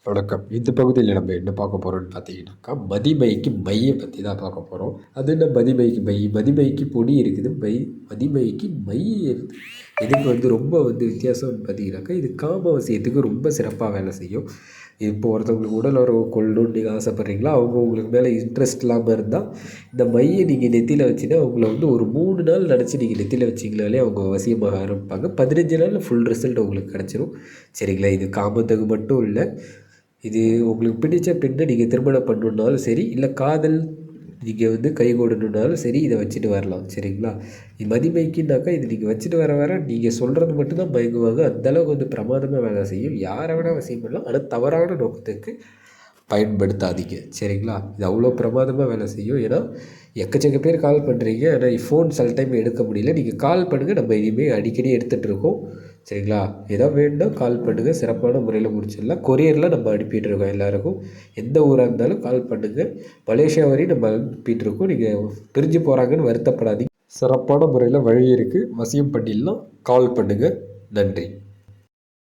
வணக்கம். இந்த பகுதியில் நம்ம என்ன பார்க்க போகிறோம்னு பார்த்தீங்கன்னாக்கா, மதிமைக்கு மையை பற்றி தான் பார்க்க போகிறோம். அது என்ன மதிமைக்கு மை? மதிமைக்கு பொடி இருக்குது. மதிமைக்கு மை இருக்குது. இதுக்கு ரொம்ப வித்தியாசம்னு பார்த்தீங்கன்னாக்கா, இது காமவசியத்துக்கு ரொம்ப சிறப்பாக வேலை செய்யும். இப்போ ஒருத்தவங்களுக்கு உடல் உறவு கொள்ளணும்னு நீங்கள் ஆசைப்பட்றீங்களா, அவங்க உங்களுக்கு மேலே இன்ட்ரெஸ்ட் இல்லாமல் இருந்தால், இந்த மையை நீங்கள் நெத்தியில் வச்சுன்னா அவங்கள ஒரு 3 நாள் நினச்சி நீங்கள் நெத்தியில் வச்சிங்கனாலே அவங்க வசியமாக ஆரம்பிப்பாங்க. 15 நாளில் ஃபுல் ரிசல்ட் உங்களுக்கு கிடச்சிரும். சரிங்களா? இது காமத்துக்கு மட்டும் இல்லை. இது உங்களுக்கு பிடித்த பெண்ணை நீங்கள் திருமணம் பண்ணணுன்னாலும் சரி, இல்லை காதல் நீங்கள் கைகூடணுன்னாலும் சரி, இதை வச்சுட்டு வரலாம். சரிங்களா? மதிமைக்குனாக்கா இது நீங்கள் வச்சுட்டு வர நீங்கள் சொல்கிறது மட்டும்தான் மயங்குவாங்க. அந்தளவுக்கு பிரமாதமாக வேலை செய்யும். யாரை வேணால் வசியம் பண்ணலாம். ஆனால் தவறான நோக்கத்துக்கு பயன்படுத்தாதீங்க. சரிங்களா? இது அவ்வளோ பிரமாதமாக வேலை செய்யும். ஏன்னா எக்கச்சக்க பேர் கால் பண்ணுறீங்க. ஆனால் ஃபோன் சில டைம் எடுக்க முடியல. நீங்கள் கால் பண்ணுங்கள். நம்ம இனிமேல் அடிக்கடி எடுத்துகிட்ருக்கோம். சரிங்களா? ஏதாவது வேணும்னா கால் பண்ணுங்கள். சிறப்பான முறையில் முடிச்சிடலாம். கொரியரில் நம்ம அனுப்பிட்டுருக்கோம் எல்லாருக்கும். எந்த ஊராக இருந்தாலும் கால் பண்ணுங்கள். மலேசியா வரையும் நம்ம அனுப்பிட்டுருக்கோம். நீங்கள் பிரிஞ்சு போகிறாங்கன்னு வருத்தப்படாதீங்க. சிறப்பான முறையில் வழி இருக்குது. வசியம் பண்ணிடலாம். கால் பண்ணுங்கள். நன்றி.